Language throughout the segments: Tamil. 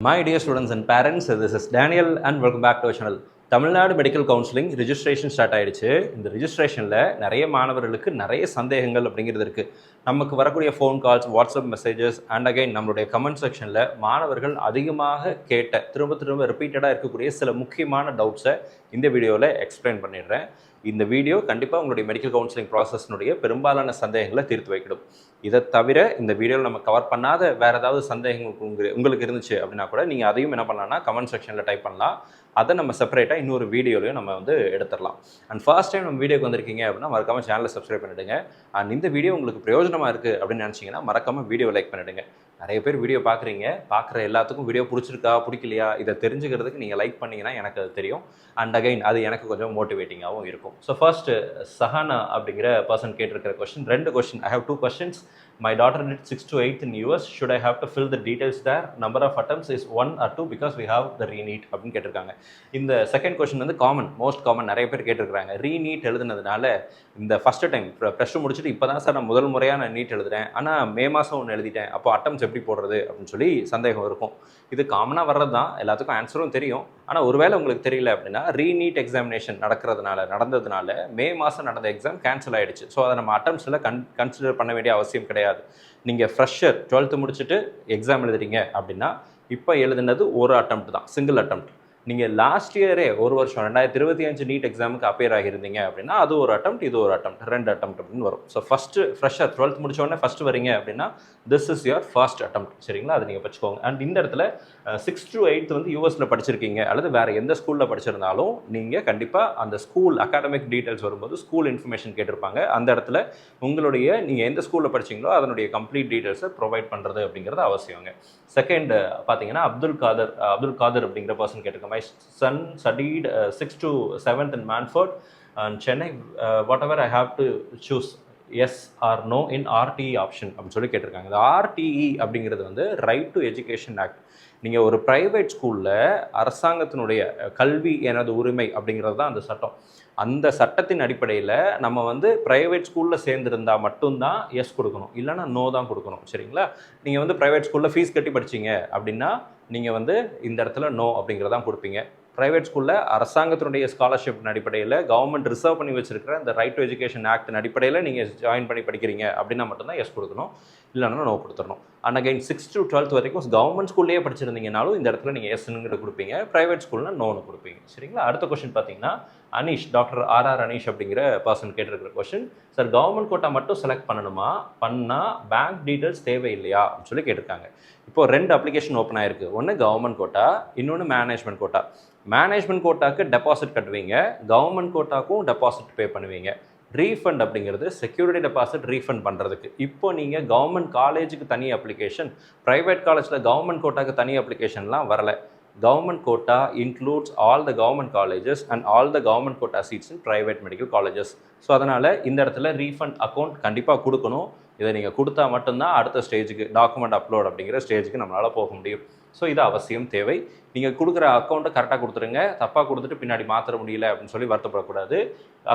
My dear students and parents, this is Daniel and welcome back to our channel. Tamil Nadu medical counselling registration start ஆகிடுச்சு. இந்த ரிஜிஸ்ட்ரேஷனில் நிறைய மாணவர்களுக்கு நிறைய சந்தேகங்கள் அப்படிங்கிறது இருக்குது. நமக்கு வரக்கூடிய phone calls, WhatsApp messages and again நம்மளுடைய கமெண்ட் செக்ஷனில் மாணவர்கள் அதிகமாக கேட்ட திரும்ப ரிப்பீட்டடாக இருக்கக்கூடிய சில முக்கியமான டவுட்ஸை இந்த வீடியோவில் எக்ஸ்பிளைன் பண்ணிடுறேன். இந்த வீடியோ கண்டிப்பாக உங்களுடைய மெடிக்கல் கவுன்சிலிங் ப்ராசஸ்னுடைய பெரும்பாலான சந்தேகங்களை தீர்த்து வைக்கிடும். இதை தவிர இந்த வீடியோவில் நம்ம கவர் பண்ணாத வேறு ஏதாவது சந்தேகங்கள் உங்களுக்கு இருந்துச்சு அப்படின்னா கூட நீங்கள் அதையும் என்ன பண்ணலாம்னா கமெண்ட் செக்ஷனில் டைப் பண்ணலாம். அதை நம்ம செப்பரேட்டாக இன்னொரு வீடியோலையும் நம்ம எடுத்துடலாம். அண்ட் ஃபர்ஸ்ட் டைம் நம்ம வீடியோக்கு வந்திருக்கீங்க அப்படின்னா மறக்காமல் சேனலை சப்ஸ்கிரைப் பண்ணிவிடுங்க. அண்ட் இந்த வீடியோ உங்களுக்கு பிரயோஜனமாக இருக்குது அப்படின்னு நினச்சிங்கன்னா மறக்காமல் வீடியோ லைக் பண்ணிவிடுங்க. நிறைய பேர் வீடியோ பார்க்குற எல்லாத்துக்கும் வீடியோ பிடிச்சிருக்கா பிடிக்கலையா இதை தெரிஞ்சுக்கிறதுக்கு நீங்கள் லைக் பண்ணிங்கன்னா எனக்கு அது தெரியும். அண்ட் அகைன் அது எனக்கு கொஞ்சம் மோட்டிவேட்டிங்காகவும் இருக்கும். ஸோ ஃபர்ஸ்ட் சஹானா அப்படிங்கிற பர்சன் கேட்டிருக்கிற question, 2 question. I have 2 questions. My daughter did 6 to 8 in US. Should I have to fill the details there? Number of attempts is 1 or 2 because we have the re-NEET அப்படின்னு கேட்டிருக்காங்க. இந்த செகண்ட் கொஸ்டின் மோஸ்ட் காமன் நிறைய பேர் கேட்டிருக்காங்க. re-NEET எழுதுனதுனால இந்த ஃபர்ஸ்ட் டைம் ப்ளஸ் டூ முடிச்சுட்டு இப்போ தான் சார் நான் முதல் முறையாக நான் நீட் எழுதுறேன், ஆனால் மே மாதம் ஒன்று எழுதிட்டேன், அப்போ அட்டம்ஸ் எப்படி போடுறது அப்படின்னு சொல்லி சந்தேகம் இருக்கும். இது காமனாக வர்றது தான், எல்லாத்துக்கும் ஆன்சரும் தெரியும். ஆனால் ஒருவேளை உங்களுக்கு தெரியல அப்படின்னா re-NEET எக்ஸாமினேஷன் நடந்ததுனால மே மாதம் நடந்த எக்ஸாம் கேன்சல் ஆகிடுச்சு. ஸோ அதை நம்ம அட்டம்ஸில் கன்சிடர் பண்ண வேண்டிய அவசியம் கிடையாது. நீங்கள் ஃப்ரெஷர் 12th முடிச்சுட்டு எக்ஸாம் எழுதுறீங்க அப்படின்னா இப்போ எழுதுனது ஒரு அட்டம்ப்ட் தான், சிங்கிள் அட்டம்ப்ட். நீங்கள் லாஸ்ட் இயரே ஒரு வருஷம் 2025 நீட் எக்ஸாமுக்கு அப்பியர் ஆகியிருந்தீங்க அப்படின்னா அது ஒரு அட்டம்ப்ட், இது ஒரு அட்டம்ப்ட், 2 அட்டம்ப்ட் அப்படின்னு வரும். ஸோ ஃபஸ்ட்டு ஃப்ரெஷர் 12th முடிச்சோடனே ஃபஸ்ட்டு வரீங்க அப்படின்னா this is your first attempt. சரிங்களா, அது நீங்கள் வச்சுக்கோங்க. அண்ட் இந்த இடத்துல 6 to 8 யூஎஸில் படிச்சிருக்கீங்க அல்லது வேறு எந்த ஸ்கூலில் படிச்சிருந்தாலும் நீங்கள் கண்டிப்பாக அந்த ஸ்கூல் அகாடமிக் டீட்டெயில்ஸ் வரும்போது ஸ்கூல் இன்ஃபர்மேஷன் கேட்டிருப்பாங்க. அந்த இடத்துல உங்களுடைய நீங்கள் எந்த ஸ்கூலில் படிச்சிங்களோ அதனுடைய கம்ப்ளீட் டீட்டெயில்ஸை ப்ரொவைட் பண்ணுறது அப்படிங்கிறது அவசியங்க. செகண்ட் பார்த்தீங்கன்னா அப்துல் காதர் அப்படிங்கிற பர்சன் கேட்டிருக்காங்க. My son studied 6th to 7th in Manford and Chennai. Whatever I have to choose yes or no in RTE option அப்படின்னு சொல்லி கேட்டிருக்காங்க. இந்த RTE அப்படிங்கிறது ரைட் டு எஜுகேஷன் ஆக்ட். நீங்கள் ஒரு ப்ரைவேட் ஸ்கூலில் அரசாங்கத்தினுடைய கல்வி எனது உரிமை அப்படிங்கிறது தான் அந்த சட்டம். அந்த சட்டத்தின் அடிப்படையில் நம்ம ப்ரைவேட் ஸ்கூலில் சேர்ந்துருந்தால் மட்டும்தான் எஸ் கொடுக்கணும், இல்லைனா நோ தான் கொடுக்கணும். சரிங்களா, நீங்கள் ப்ரைவேட் ஸ்கூலில் ஃபீஸ் கட்டி படிச்சிங்க அப்படின்னா நீங்கள் இந்த இடத்துல நோ அப்படிங்கிறதான் கொடுப்பீங்க. ப்ரைவேட் ஸ்கூலில் அரசாங்கத்தினுடைய ஸ்காலர்ஷிப் அடிப்படையில் கவர்மெண்ட் ரிசர்வ் பண்ணி வச்சிருக்கிற இந்த ரைட் டு எஜுகேஷன் ஆக்டின் அடிப்படையில் நீங்கள் ஜாயின் பண்ணி படிக்கிறீங்க அப்படின்னா மட்டும்தான் எஸ் கொடுக்கணும், இல்லைன்னா நோ கொடுத்துடணும். And again 6th to 12th வரைக்கும் கவர்மெண்ட் ஸ்கூல்லேயே படிச்சிருந்தீங்கனாலும் இந்த இடத்துல நீங்கள் எஸ்ன்னு கொடுப்பீங்க, ப்ரைவேட் ஸ்கூல்னா நோன்னு கொடுப்பீங்க. சரிங்களா, அடுத்த கொஸ்டின் பார்த்தீங்கன்னா அனீஷ், டாக்டர் ஆர்ஆர் அனீஷ் அப்படிங்கிற பர்சன் கேட்டிருக்கிற கொஸ்டின், சார் கவர்மெண்ட் கோட்டா மட்டும் செலக்ட் பண்ணால் பேங்க் டீட்டெயில்ஸ் தேவையில்லையா அப்படின்னு சொல்லி கேட்டிருக்காங்க. இப்போ 2 அப்ளிகேஷன் ஓப்பன் ஆயிருக்கு. ஒன்று கவர்மெண்ட் கோட்டா, இன்னொன்று மேனேஜ்மெண்ட் கோட்டா. மேனேஜ்மெண்ட் கோட்டாக்கு டெபாசிட் கட்டுவீங்க, கவர்மெண்ட் கோட்டாக்கும் டெபாசிட் பே பண்ணுவீங்க. ரீஃபண்ட் அப்படிங்கிறது செக்யூரிட்டி டெபாசிட் ரீஃபண்ட் பண்ணுறதுக்கு. இப்போ நீங்கள் கவர்மெண்ட் காலேஜுக்கு தனி அப்ளிகேஷன், ப்ரைவேட் காலேஜில் கவர்மெண்ட் கோட்டாக்கு தனி அப்ளிகேஷன்லாம் வரலை. Government quota includes all the government colleges and all the government quota seats in private medical colleges. So அதனால் இந்த இடத்துல ரீஃபண்ட் அக்கௌண்ட் கண்டிப்பாக கொடுக்கணும். இதை நீங்கள் கொடுத்தா மட்டும்தான் அடுத்த ஸ்டேஜுக்கு டாக்குமெண்ட் அப்லோட் அப்படிங்கிற ஸ்டேஜுக்கு நம்மளால் போக முடியும். ஸோ இது அவசியம் தேவை. நீங்கள் கொடுக்குற அக்கௌண்ட்டை கரெக்டாக கொடுத்துருங்க. தப்பாக கொடுத்துட்டு பின்னாடி மாற்ற முடியல அப்படின்னு சொல்லி வருத்தப்படக்கூடாது.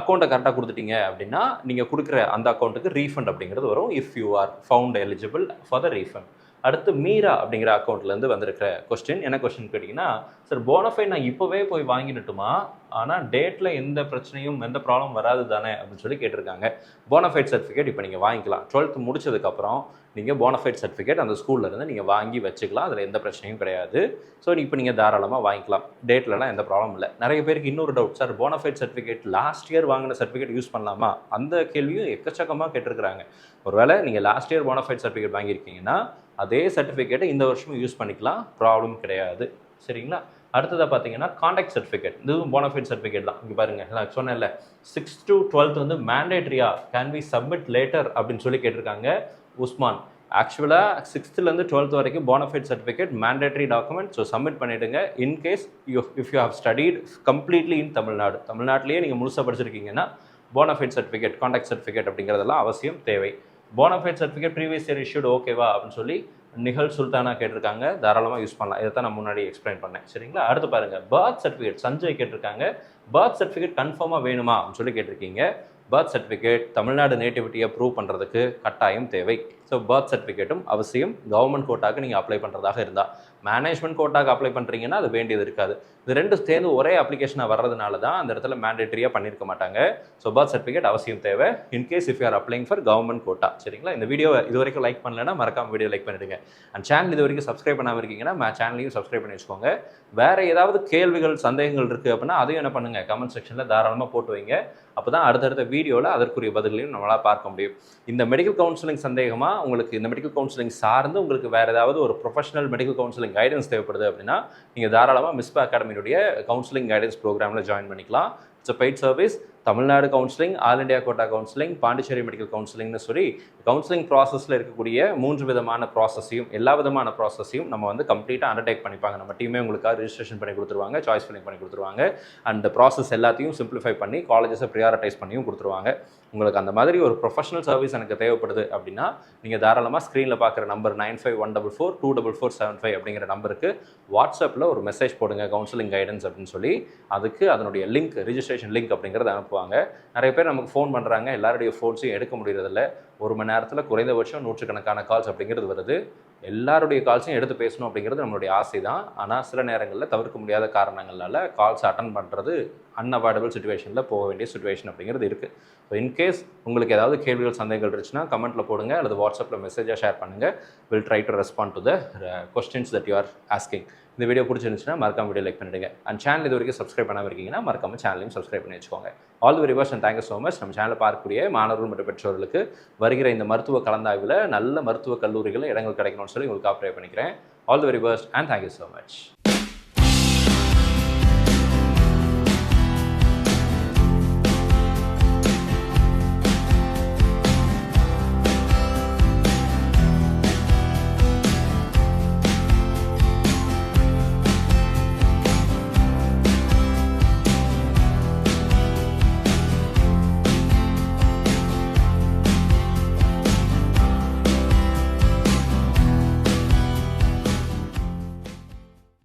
அக்கௌண்ட்டை கரெக்டாக கொடுத்துட்டீங்க அப்படின்னா நீங்கள் கொடுக்குற அந்த அக்கௌண்ட்டுக்கு ரீஃபண்ட் அப்படிங்கிறது வரும், if you are found eligible for the refund. அடுத்து மீரா அப்படிங்கிற அக்கௌண்ட்லேருந்து வந்திருக்கிற கொஸ்டின், என்ன கொஸ்டின் கேட்டிங்கன்னா, சார் போனஃபைட் நான் இப்போவே போய் வாங்கிடட்டுமா, ஆனால் டேட்டில் எந்த பிரச்சனையும் எந்த ப்ராப்ளம் வராது தானே அப்படின்னு சொல்லி கேட்டிருக்காங்க. போனஃபைட் சர்டிஃபிகேட் இப்போ நீங்கள் வாங்கிக்கலாம். 12th முடிச்சதுக்கப்புறம் நீங்கள் போனஃபைட் சர்டிஃபிகேட் அந்த ஸ்கூல்லேருந்து நீங்கள் வாங்கி வச்சுக்கலாம், அதில் எந்த பிரச்சனையும் கிடையாது. ஸோ இப்போ நீங்கள் தாராளமாக வாங்கிக்கலாம், டேட்லலாம் எந்த ப்ராப்ளம் இல்லை. நிறைய பேருக்கு இன்னொரு doubt, sir bonafide certificate last year வாங்கின சர்டிஃபிகேட் யூஸ் பண்ணலாமா, அந்த கேள்வியும் எக்கச்சக்கமாக கேட்டிருக்கிறாங்க. ஒருவேளை நீங்கள் லாஸ்ட் இயர் போனஃபைட் சர்டிஃபிகேட் வாங்கியிருக்கீங்கன்னா அதே சர்டிஃபிகேட்டை இந்த வருஷமும் யூஸ் பண்ணிக்கலாம், ப்ராப்ளம் கிடையாது. சரிங்களா, அடுத்ததாக பார்த்தீங்கன்னா கான்டாக்ட் சர்டிஃபிகேட், இதுவும் போனஃபைட் சர்டிஃபிகேட் தான். இங்கே பாருங்கள், நான் சொன்னேன்ல 6th to 12th மேண்டேட்ரியா, கேன் வி சப்மிட் லேட்டர் அப்படின்னு சொல்லி கேட்டிருக்காங்க உஸ்மான். ஆக்சுவலாக 6th to 12th வரைக்கும் bonafide certificate mandatory document. So submit பண்ணிவிடுங்க. In case if you have studied completely in தமிழ்நாட்டிலேயே நீங்கள் முழுசாக படிச்சிருக்கீங்கன்னா போனஃபைட் சர்டிஃபிகேட், கான்டாக்ட் சர்டிஃபிகேட் அப்படிங்கிறதெல்லாம் அவசியம் தேவை. Bonafide certificate previous year issued ஓகேவா அப்படின்னு சொல்லி நிகழ் சுல்தானா கேட்டிருக்காங்க, தாராளமாக யூஸ் பண்ணலாம். இதை தான் நான் முன்னாடி எக்ஸ்பிளைன் பண்ணேன். சரிங்களா, அடுத்து பாருங்கள் பர்த் சர்டிஃபிகேட், சஞ்சய் கேட்டிருக்காங்க, பர்த் சர்டிஃபிகேட் கன்ஃபார்மாக வேணுமா அப்படின்னு சொல்லி கேட்டிருக்கீங்க. பர்த் சர்டிஃபிகேட் தமிழ்நாடு நேட்டிவிட்டியை ப்ரூவ் பண்ணுறதுக்கு கட்டாயம் தேவை. ஸோ பர்த் சர்டிஃபிகேட்டும் அவசியம் கவர்மெண்ட் கோட்டாக்கு நீங்கள் அப்ளை பண்ணுறதாக இருந்தால். மேனேஜ்மெண்ட் கோட்டாக்கு அப்ளை பண்ணுறீங்கன்னா அது வேண்டியது இருக்காது. இது ரெண்டும் சேர்ந்து ஒரே அப்ளிகேஷனாக வர்றதுனால தான் அந்த இடத்துல மேண்டேட்டரியாக பண்ணியிருக்க மாட்டாங்க. ஸோ பர்த் சர்டிஃபிகேட் அவசியம் தேவை in case if you are applying for government quota. சரிங்களா? இந்த வீடியோ இது வரைக்கும் லைக் பண்ணலன்னா மறக்காம வீடியோ லைக் பண்ணிடுங்க. அண்ட் சேனல் இது வரைக்கும் சப்ஸ்கிரைப் பண்ணாமல் இருக்கீங்கன்னா சேனலையும் சப்ஸ்கிரைப் பண்ணி வச்சுக்கோங்க. வேறு ஏதாவது கேள்விகள் சந்தேகங்கள் இருக்குது அப்படின்னா அதையும் என்ன பண்ணுங்கள், கமெண்ட் செக்ஷனில் தாராளமாக போட்டு வைங்க. அப்போ தான் அடுத்தடுத்த வீடியோவில் அதற்குரிய பதிலையும் நம்மளால் பார்க்க முடியும். இந்த மெடிக்கல் கவுன்சிலிங் சந்தேகமாக உங்களுக்கு இந்த மெடிக்கல் கவுன்சிலிங் சார்ந்து உங்களுக்கு வேறு ஏதாவது ஒரு ப்ரொஃபஷனல் மெடிக்கல் கவுன்சிலிங் கைடன்ஸ் தேவைப்படுது அப்படின்னா நீங்கள் தாராளமாக மிஸ்பா அகாடமியுடைய கவுன்சிலிங் கைடன்ஸ் ப்ரோக்ராமில் ஜாயின் பண்ணிக்கலாம். It's a paid service. Tamil Nadu counselling, all India quota counselling, Pondicherry medical கவுன்சிலிங்னு சொல்லி கவுன்சிலிங் ப்ராசஸில் இருக்கக்கூடிய 3 விதமான ப்ராசஸையும் எல்லா விதமான ப்ராசஸையும் நம்ம வந்து கம்ப்ளீட்டாக அண்டர்டேக் பண்ணிப்பாங்க. நம்ம டீமே உங்களுக்காக ரிஜிஸ்ட்ரேஷன் பண்ணி கொடுத்துருவாங்க, சாய்ஸ் ஃபில்லிங் பண்ணி கொடுத்துருவாங்க. அந்த ப்ராசஸ் எல்லாத்தையும் சிம்பிளிஃபை பண்ணி காலேஜஸை ப்ரியாரிட்டைஸ் பண்ணியும் கொடுத்துருவாங்க. உங்களுக்கு அந்த மாதிரி ஒரு ப்ரொஃபஷனல் சர்வீஸ் எனக்கு தேவைப்படுது அப்படின்னா நீங்கள் தாராளமாக ஸ்க்ரீனில் பார்க்குற நம்பர் 9514424475 அப்படிங்கிற நம்பருக்கு வாட்ஸ்அப்பில் ஒரு மெசேஜ் போடுங்க, கவுன்சிலிங் கைடன்ஸ் அப்படின்னு சொல்லி. அதுக்கு அதனுடைய லிங்க், ரிஜிஸ்ட்ரேஷன் லிங்க் அப்படிங்கிறத அனுப்புவாங்க. நிறைய பேர் நமக்கு ஃபோன் பண்ணுறாங்க, எல்லாருடைய ஃபோன்ஸையும் எடுக்க முடியறதில்ல. 1 மணி நேரத்தில் குறைந்தபட்சம் 100கணக்கான கால்ஸ் அப்படிங்கிறது வருது. எல்லாருடைய கால்ஸையும் எடுத்து பேசணும் அப்படிங்கிறது நம்மளுடைய ஆசை தான். ஆனால் சில நேரங்களில் தவிர்க்க முடியாத காரணங்களால் கால்ஸ் அட்டன் பண்ணுறது அன்அவாய்டபிள் சுச்சுவேஷனில் போக வேண்டிய சுச்சுவேஷன் அப்படிங்கிறது இருக்குது. ஸோ இன்கேஸ் உங்களுக்கு ஏதாவது கேள்விகள் சந்தேகங்கள் இருந்துச்சுன்னா கமெண்ட்டில் போடுங்க அல்லது வாட்ஸ்அப்பில் மெசேஜாக ஷேர் பண்ணுங்கள். Will try to respond to the questions that you are asking. இந்த வீடியோ பிடிச்சிருந்துச்சுன்னா மறக்காம வீடியோ லைக் பண்ணிடுங்க. அண்ட் சேனல் இது வரைக்கும் சப்ஸ்கிரைப் பண்ணாமல் இருக்கீங்கன்னா மறக்காம சேனலையும் சப்ஸ்கிரைப் பண்ணி வச்சுக்கோங்க. All the very best and thank you so much. நம்ம சேனலை பார்க்கக்கூடிய மாணவர்கள் மற்றும் பெற்றோர்களுக்கு வருகிற இந்த மருத்துவ கலந்தாய்வில் நல்ல மருத்துவ கல்லூரிகளில் இடங்கள் கிடைக்கணும்னு சொல்லி உங்களுக்கு ப்ரே பண்ணிக்கிறேன். All the very best and thank you so much.